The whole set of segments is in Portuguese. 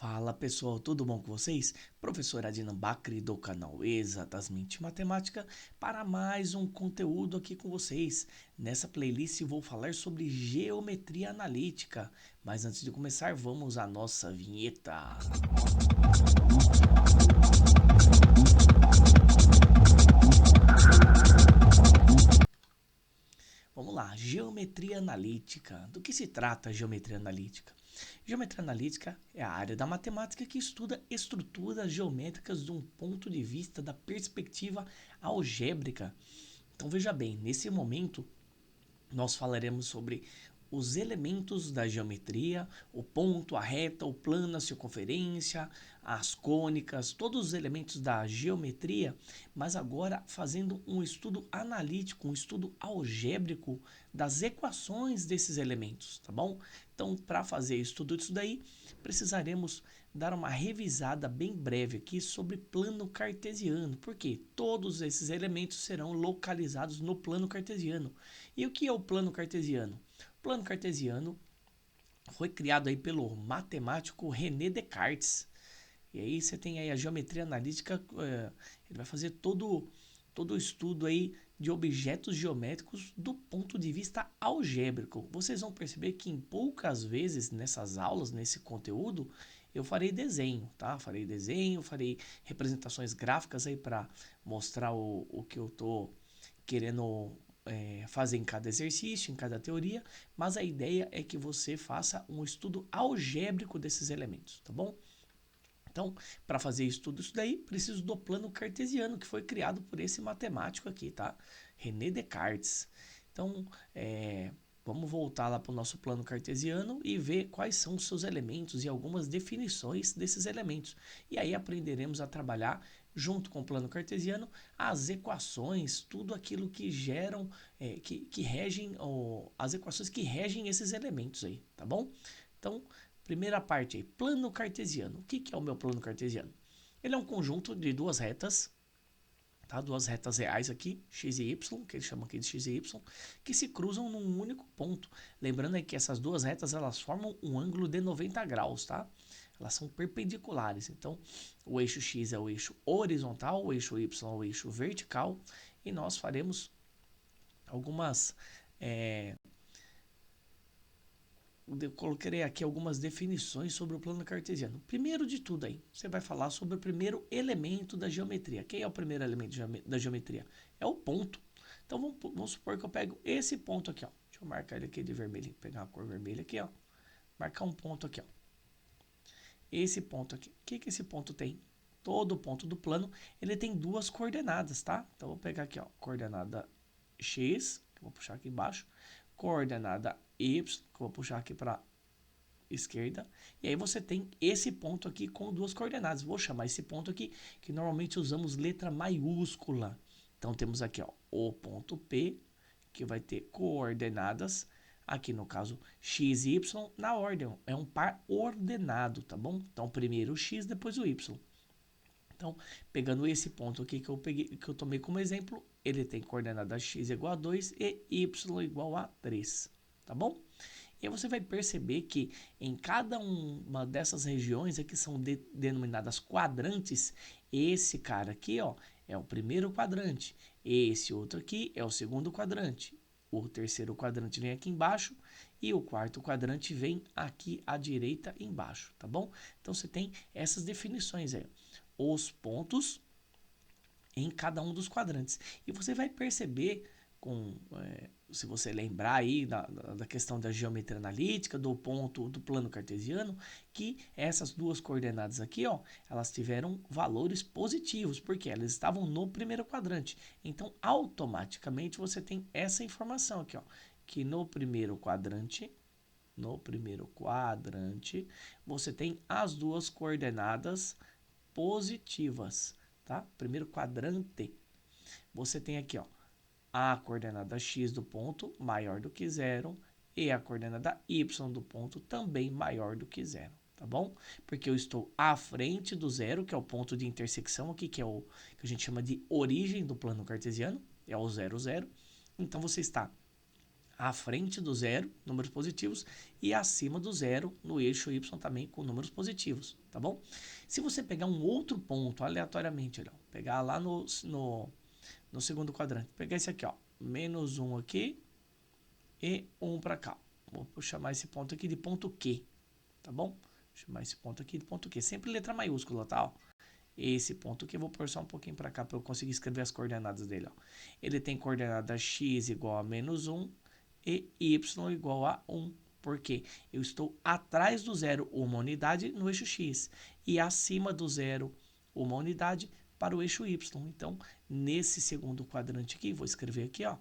Fala pessoal, tudo bom com vocês? Professor Adnan Bakri do canal Exatamente Matemática para mais um conteúdo aqui com vocês. Nessa playlist vou falar sobre geometria analítica, mas antes de começar vamos à nossa vinheta. Vamos lá, geometria analítica. Do que se trata a geometria analítica? Geometria analítica é a área da matemática que estuda estruturas geométricas de um ponto de vista da perspectiva algébrica. Então veja bem, nesse momento nós falaremos sobre os elementos da geometria, o ponto, a reta, o plano, a circunferência, as cônicas, todos os elementos da geometria, mas agora fazendo um estudo analítico, um estudo algébrico das equações desses elementos, tá bom? Então, para fazer tudo isso daí, precisaremos dar uma revisada bem breve aqui sobre plano cartesiano, porque todos esses elementos serão localizados no plano cartesiano. E o que é o plano cartesiano? O plano cartesiano foi criado aí pelo matemático René Descartes. E aí você tem aí a geometria analítica, ele vai fazer todo o estudo aí de objetos geométricos do ponto de vista algébrico. Vocês vão perceber que em poucas vezes nessas aulas, nesse conteúdo, eu farei desenho, tá? Farei representações gráficas aí para mostrar o que eu tô querendo fazer em cada exercício, em cada teoria, mas a ideia é que você faça um estudo algébrico desses elementos, tá bom? Então, para fazer tudo isso daí, preciso do plano cartesiano, que foi criado por esse matemático aqui, tá? René Descartes. Então, vamos voltar lá para o nosso plano cartesiano e ver quais são os seus elementos e algumas definições desses elementos. E aí aprenderemos a trabalhar junto com o plano cartesiano as equações, tudo aquilo que geram, que regem, as equações que regem esses elementos aí, tá bom? Então, primeira parte aí, plano cartesiano. O que é o meu plano cartesiano? Ele é um conjunto de duas retas, tá? Duas retas reais aqui, x e y, que eles chamam aqui de x e y, que se cruzam num único ponto. Lembrando aí que essas duas retas elas formam um ângulo de 90 graus, tá? Elas são perpendiculares. Então, o eixo x é o eixo horizontal, o eixo y é o eixo vertical, e nós faremos algumas eu coloquei aqui algumas definições sobre o plano cartesiano. Primeiro de tudo aí, você vai falar sobre o primeiro elemento da geometria. Quem é o primeiro elemento da geometria? É o ponto. Então vamos supor que eu pego esse ponto aqui, ó. Deixa eu marcar ele aqui de vermelho, pegar a cor vermelha aqui, ó. Marcar um ponto aqui, ó. Esse ponto aqui. O que esse ponto tem? Todo ponto do plano, ele tem duas coordenadas, tá? Então vou pegar aqui, ó, coordenada x, que eu vou puxar aqui embaixo, coordenada y, que eu vou puxar aqui para esquerda, e aí você tem esse ponto aqui com duas coordenadas. Vou chamar esse ponto aqui, que normalmente usamos letra maiúscula. Então temos aqui, ó, o ponto P, que vai ter coordenadas, aqui no caso x e y, na ordem, é um par ordenado, tá bom? Então primeiro o x, depois o y. Então, pegando esse ponto aqui que eu tomei como exemplo, ele tem coordenada x igual a 2 e y igual a 3, tá bom? E aí você vai perceber que em cada uma dessas regiões aqui são denominadas quadrantes. Esse cara aqui, ó, é o primeiro quadrante. Esse outro aqui é o segundo quadrante. O terceiro quadrante vem aqui embaixo e o quarto quadrante vem aqui à direita embaixo, tá bom? Então você tem essas definições aí. Os pontos em cada um dos quadrantes. E você vai perceber, se você lembrar aí da questão da geometria analítica, do ponto do plano cartesiano, que essas duas coordenadas aqui, ó, elas tiveram valores positivos, porque elas estavam no primeiro quadrante. Então, automaticamente você tem essa informação aqui, ó, que no primeiro quadrante, você tem as duas coordenadas positivas, tá? Primeiro quadrante, você tem aqui, ó, a coordenada x do ponto maior do que zero e a coordenada y do ponto também maior do que zero, tá bom? Porque eu estou à frente do zero, que é o ponto de intersecção aqui, que é o que a gente chama de origem do plano cartesiano, é o 0, 0. Então você está à frente do zero, números positivos, e acima do zero no eixo y também com números positivos, tá bom? Se você pegar um outro ponto aleatoriamente, olha, pegar lá no segundo quadrante, pegar esse aqui, ó, menos 1 aqui e 1 para cá. Vou chamar esse ponto aqui de ponto Q, tá bom? Vou chamar esse ponto aqui de ponto Q, sempre letra maiúscula, tá? Ó. Esse ponto aqui, eu vou pôr só um pouquinho para cá para eu conseguir escrever as coordenadas dele, ó. Ele tem coordenada x igual a menos 1 e y igual a 1. Porque eu estou atrás do zero uma unidade no eixo x e acima do zero uma unidade para o eixo y. Então, nesse segundo quadrante aqui, vou escrever aqui, ó,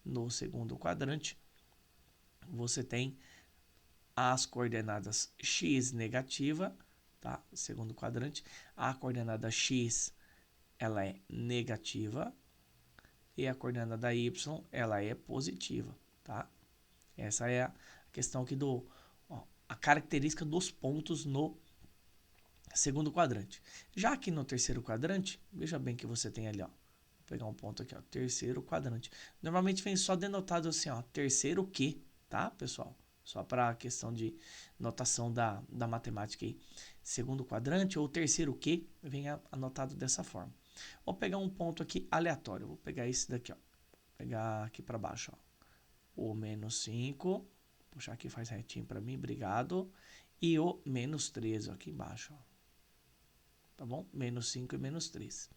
no segundo quadrante, você tem as coordenadas x negativa, tá? Segundo quadrante, a coordenada x ela é negativa e a coordenada y ela é positiva, tá? Essa é a questão aqui a característica dos pontos no segundo quadrante. Já aqui no terceiro quadrante, veja bem que você tem ali, ó. Vou pegar um ponto aqui, ó, terceiro quadrante. Normalmente vem só denotado assim, ó, terceiro Q, tá, pessoal? Só para a questão de notação da matemática aí. Segundo quadrante ou terceiro Q, vem anotado dessa forma. Vou pegar um ponto aqui aleatório. Vou pegar esse daqui, ó. Vou pegar aqui para baixo, ó. O menos 5. Puxar aqui, faz retinho para mim, obrigado. E o menos 13 aqui embaixo, ó. Tá bom? Menos 5 e menos 3.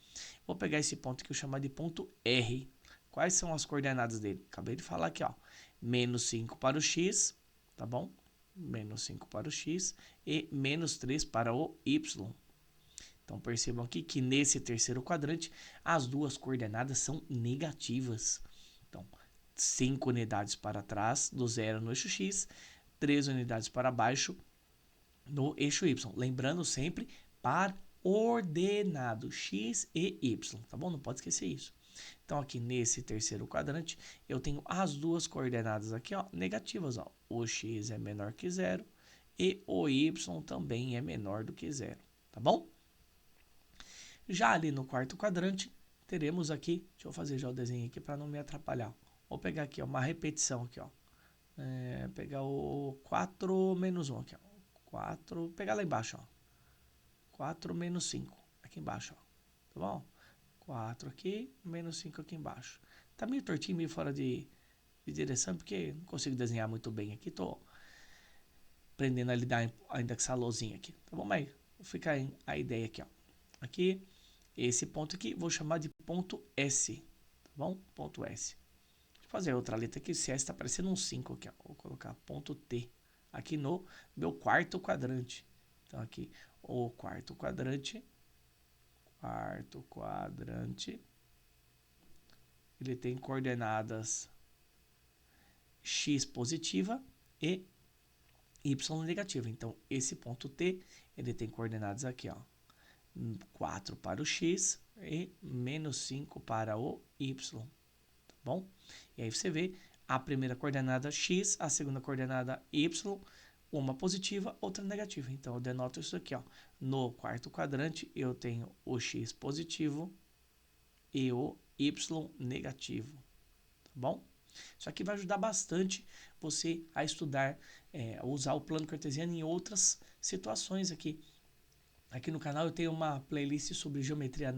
Vou pegar esse ponto que eu chamar de ponto R. Quais são as coordenadas dele? Acabei de falar aqui, ó. Menos 5 para o x, tá bom? Menos 5 para o x e menos 3 para o y. Então, percebam aqui que nesse terceiro quadrante, as duas coordenadas são negativas. Então, 5 unidades para trás do zero no eixo x, 3 unidades para baixo no eixo y. Lembrando sempre, par ordenado, x e y, tá bom? Não pode esquecer isso. Então, aqui nesse terceiro quadrante, eu tenho as duas coordenadas aqui, ó, negativas, ó. O x é menor que zero e o y também é menor do que zero, tá bom? Já ali no quarto quadrante, teremos aqui, deixa eu fazer já o desenho aqui para não me atrapalhar. Vou pegar aqui, ó, uma repetição aqui, ó. Pegar o 4 menos 1 aqui, ó. 4, pegar lá embaixo, ó. 4 menos 5 aqui embaixo, ó. Tá bom? 4 aqui, menos 5 aqui embaixo. Tá meio tortinho, meio fora de direção, porque não consigo desenhar muito bem aqui. Tô aprendendo a lidar ainda com essa lousinha aqui, tá bom? Mas fica a ideia aqui, ó. Aqui, esse ponto aqui, vou chamar de ponto S, tá bom? Ponto S. Deixa eu fazer outra letra aqui, esse S tá parecendo um 5 aqui, ó. Vou colocar ponto T aqui no meu quarto quadrante. Então, aqui, o quarto quadrante, ele tem coordenadas x positiva e y negativa. Então, esse ponto T, ele tem coordenadas aqui, ó. 4 para o x e menos 5 para o y, tá bom? E aí você vê a primeira coordenada x, a segunda coordenada y, uma positiva, outra negativa. Então, eu denoto isso aqui, ó. No quarto quadrante, eu tenho o x positivo e o y negativo, tá bom? Isso aqui vai ajudar bastante você a estudar, a usar o plano cartesiano em outras situações aqui. Aqui no canal eu tenho uma playlist sobre geometria,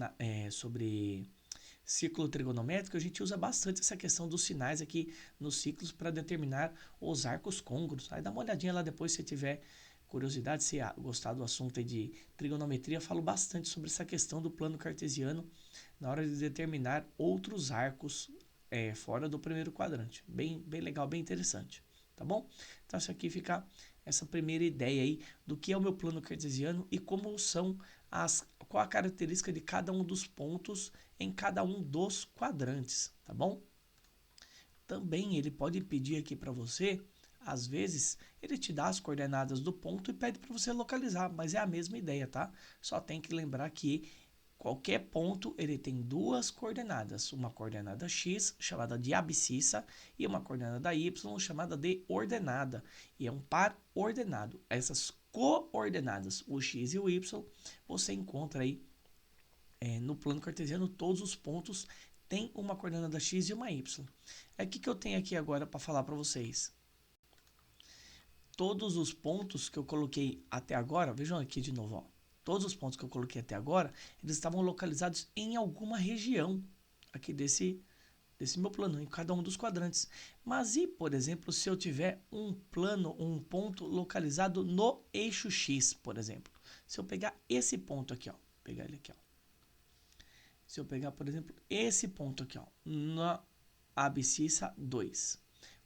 sobre círculo trigonométrico. A gente usa bastante essa questão dos sinais aqui nos ciclos para determinar os arcos côncavos. Aí dá uma olhadinha lá depois se tiver curiosidade, se gostar do assunto de trigonometria. Eu falo bastante sobre essa questão do plano cartesiano na hora de determinar outros arcos fora do primeiro quadrante. Bem legal, bem interessante. Tá bom? Então, isso aqui fica essa primeira ideia aí do que é o meu plano cartesiano e como são qual a característica de cada um dos pontos em cada um dos quadrantes, tá bom? Também ele pode pedir aqui para você, às vezes, ele te dá as coordenadas do ponto e pede para você localizar, mas é a mesma ideia, tá? Só tem que lembrar que qualquer ponto ele tem duas coordenadas, uma coordenada x, chamada de abscissa, e uma coordenada y, chamada de ordenada, e é um par ordenado. Essas coordenadas, o x e o y, você encontra aí no plano cartesiano todos os pontos tem uma coordenada x e uma y. É o que eu tenho aqui agora para falar para vocês. Todos os pontos que eu coloquei até agora, vejam aqui de novo, ó, todos os pontos que eu coloquei até agora, eles estavam localizados em alguma região aqui desse meu plano, em cada um dos quadrantes. Mas e, por exemplo, se eu tiver um ponto localizado no eixo X, por exemplo? Se eu pegar esse ponto aqui, ó, pegar ele aqui, ó. Se eu pegar, por exemplo, esse ponto aqui, ó, na abscissa 2.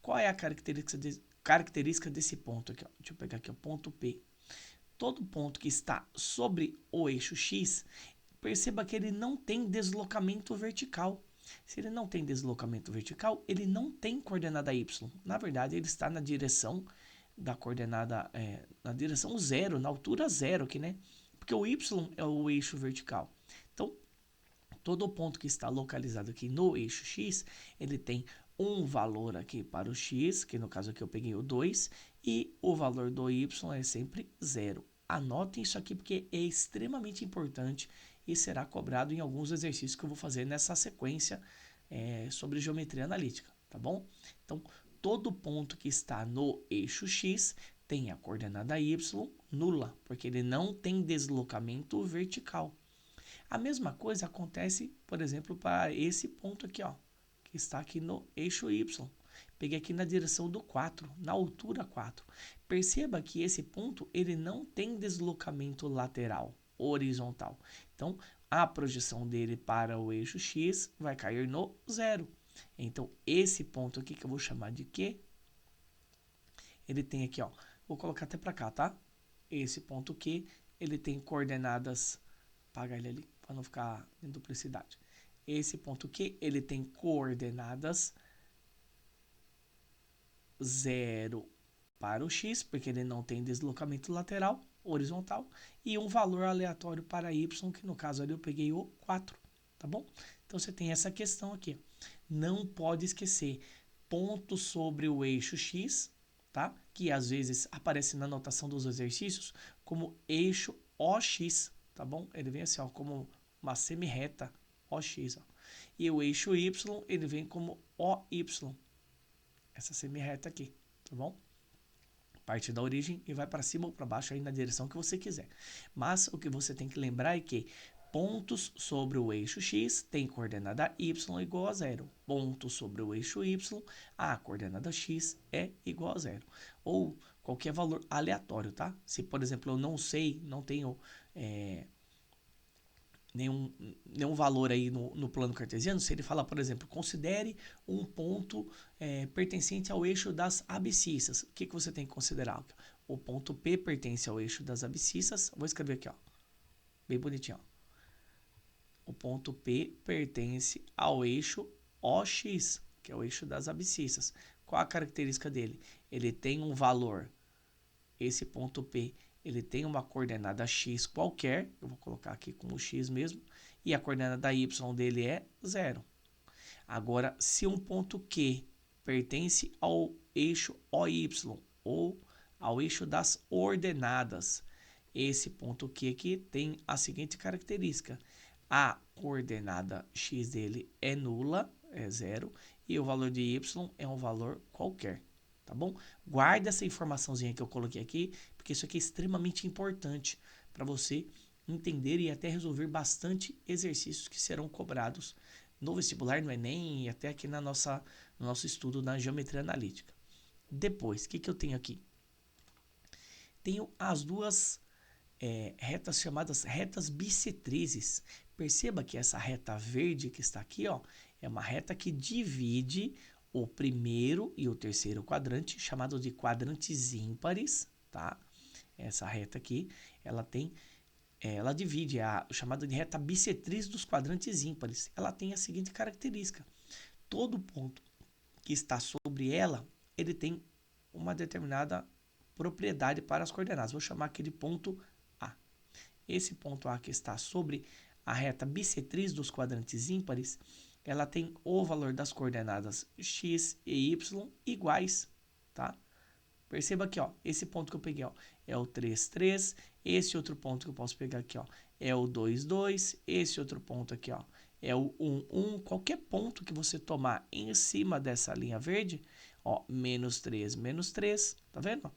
Qual é a característica desse ponto aqui, ó? Deixa eu pegar aqui o ponto P. Todo ponto que está sobre o eixo X, perceba que ele não tem deslocamento vertical. Se ele não tem deslocamento vertical, ele não tem coordenada Y. Na verdade, ele está na direção da coordenada, na direção zero, na altura zero aqui, né? Porque o Y é o eixo vertical. Então, todo ponto que está localizado aqui no eixo X, ele tem um valor aqui para o X, que no caso aqui eu peguei o 2, e o valor do Y é sempre 0. Anotem isso aqui porque é extremamente importante e será cobrado em alguns exercícios que eu vou fazer nessa sequência sobre geometria analítica, tá bom? Então, todo ponto que está no eixo X tem a coordenada Y nula, porque ele não tem deslocamento vertical. A mesma coisa acontece, por exemplo, para esse ponto aqui, ó, que está aqui no eixo Y. Peguei aqui na direção do 4, na altura 4. Perceba que esse ponto ele não tem deslocamento lateral, horizontal. Então, a projeção dele para o eixo X vai cair no 0. Então, esse ponto aqui que eu vou chamar de Q, ele tem aqui, ó, vou colocar até para cá, tá? Esse ponto Q, ele tem coordenadas, apaga ele ali, para não ficar em duplicidade. Esse ponto Q, ele tem coordenadas 0 para o X, porque ele não tem deslocamento lateral, horizontal, e um valor aleatório para Y, que no caso ali eu peguei o 4, tá bom? Então você tem essa questão aqui. Não pode esquecer ponto sobre o eixo X, tá? Que às vezes aparece na notação dos exercícios como eixo OX, tá bom? Ele vem assim, ó, como uma semi-reta OX, ó. E o eixo Y, ele vem como OY, essa semi-reta aqui, tá bom? Parte da origem e vai para cima ou para baixo aí na direção que você quiser. Mas o que você tem que lembrar é que pontos sobre o eixo X tem coordenada Y igual a 0. Pontos sobre o eixo Y, a coordenada X é igual a 0. Ou qualquer valor aleatório, tá? Se, por exemplo, eu não sei, não tenho nenhum valor aí no plano cartesiano, se ele fala, por exemplo, considere um ponto pertencente ao eixo das abscissas. O que você tem que considerar? O ponto P pertence ao eixo das abscissas. Vou escrever aqui, ó, bem bonitinho. Ó. O ponto P pertence ao eixo OX, que é o eixo das abscissas. Qual a característica dele? Ele tem um valor, esse ponto P, ele tem uma coordenada x qualquer, eu vou colocar aqui como x mesmo, e a coordenada y dele é 0. Agora, se um ponto Q pertence ao eixo OY, ou ao eixo das ordenadas, esse ponto Q aqui tem a seguinte característica: a coordenada x dele é nula, é 0, e o valor de y é um valor qualquer. Tá bom? Guarda essa informaçãozinha que eu coloquei aqui, porque isso aqui é extremamente importante para você entender e até resolver bastante exercícios que serão cobrados no vestibular, no Enem e até aqui no nosso estudo na geometria analítica. Depois, o que eu tenho aqui? Tenho as duas retas chamadas retas bissetrizes. Perceba que essa reta verde que está aqui, ó, é uma reta que divide o primeiro e o terceiro quadrante, chamado de quadrantes ímpares, tá? Essa reta aqui, ela divide a chamada de reta bissetriz dos quadrantes ímpares. Ela tem a seguinte característica: todo ponto que está sobre ela, ele tem uma determinada propriedade para as coordenadas. Vou chamar aqui de ponto A. Esse ponto A que está sobre a reta bissetriz dos quadrantes ímpares, ela tem o valor das coordenadas x e y iguais, tá? Perceba aqui, ó, esse ponto que eu peguei, ó, é o 3, 3. Esse outro ponto que eu posso pegar aqui, ó, é o 2, 2. Esse outro ponto aqui, ó, é o 1, 1, qualquer ponto que você tomar em cima dessa linha verde, ó, menos 3, tá vendo?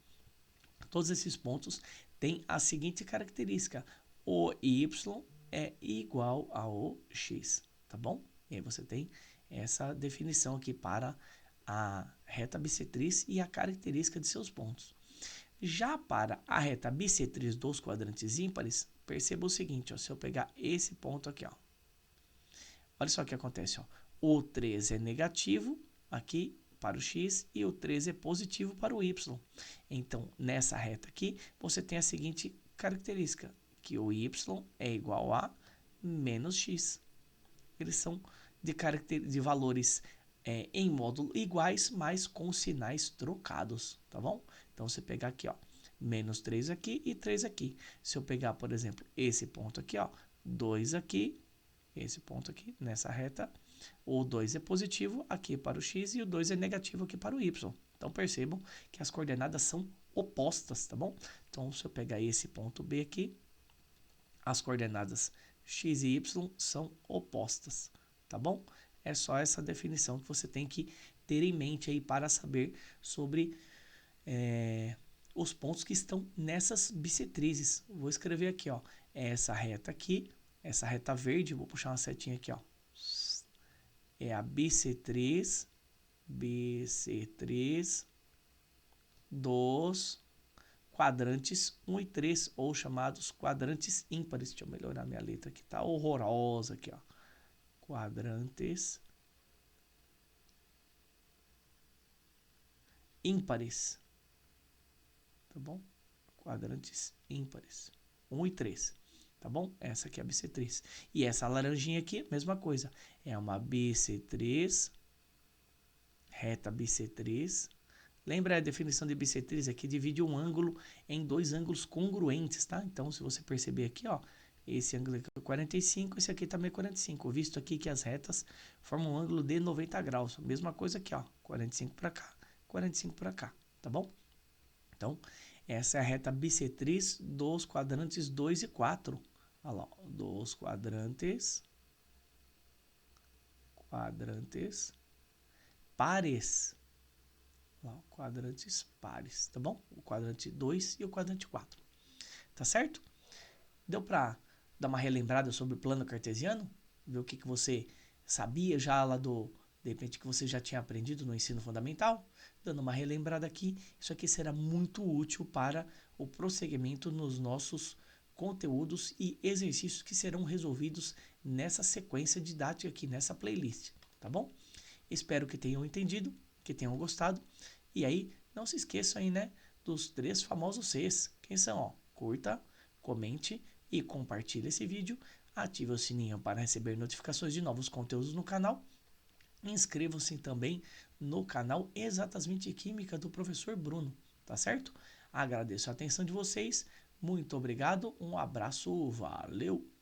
Todos esses pontos têm a seguinte característica: o y é igual ao x, tá bom? E aí você tem essa definição aqui para a reta bissetriz e a característica de seus pontos. Já para a reta bissetriz dos quadrantes ímpares, perceba o seguinte, ó, se eu pegar esse ponto aqui, ó, olha só o que acontece, ó, o 3 é negativo aqui para o x e o 3 é positivo para o y. Então, nessa reta aqui, você tem a seguinte característica, que o y é igual a menos x. Eles são de valores em módulo iguais, mas com sinais trocados, tá bom? Então, você pegar aqui, ó, menos 3 aqui e 3 aqui. Se eu pegar, por exemplo, esse ponto aqui, ó, 2 aqui, esse ponto aqui, nessa reta, o 2 é positivo aqui para o x e o 2 é negativo aqui para o y. Então, percebam que as coordenadas são opostas, tá bom? Então, se eu pegar esse ponto B aqui, as coordenadas x e y são opostas, tá bom? É só essa definição que você tem que ter em mente aí para saber sobre os pontos que estão nessas bissetrizes. Vou escrever aqui, ó, essa reta aqui, essa reta verde, vou puxar uma setinha aqui, ó, é a bissetriz dos quadrantes 1 e 3, ou chamados quadrantes ímpares. Deixa eu melhorar minha letra aqui, tá horrorosa aqui, ó. Quadrantes ímpares, tá bom? Quadrantes ímpares, 1 e 3, tá bom? Essa aqui é a bissetriz. E essa laranjinha aqui, mesma coisa, é uma bissetriz, reta bissetriz. Lembra a definição de bissetriz? Aqui divide um ângulo em dois ângulos congruentes, tá? Então, se você perceber aqui, ó, esse ângulo aqui é 45, esse aqui também é 45, visto aqui que as retas formam um ângulo de 90 graus. Mesma coisa aqui, ó, 45 para cá, 45 para cá, tá bom? Então, essa é a reta bissetriz dos quadrantes 2 e 4. Olha lá, dos quadrantes pares. Quadrantes pares, tá bom? O quadrante 2 e o quadrante 4. Tá certo? Deu para dar uma relembrada sobre o plano cartesiano? Ver o que você sabia já lá de repente, que você já tinha aprendido no ensino fundamental? Dando uma relembrada aqui, isso aqui será muito útil para o prosseguimento nos nossos conteúdos e exercícios que serão resolvidos nessa sequência didática aqui, nessa playlist, tá bom? Espero que tenham entendido, que tenham gostado. E aí, não se esqueçam aí, né, dos 3 famosos Cs. Quem são? Ó, curta, comente e compartilhe esse vídeo. Ative o sininho para receber notificações de novos conteúdos no canal. Inscrevam-se também no canal Exatamente Química do professor Bruno, tá certo? Agradeço a atenção de vocês. Muito obrigado. Um abraço. Valeu!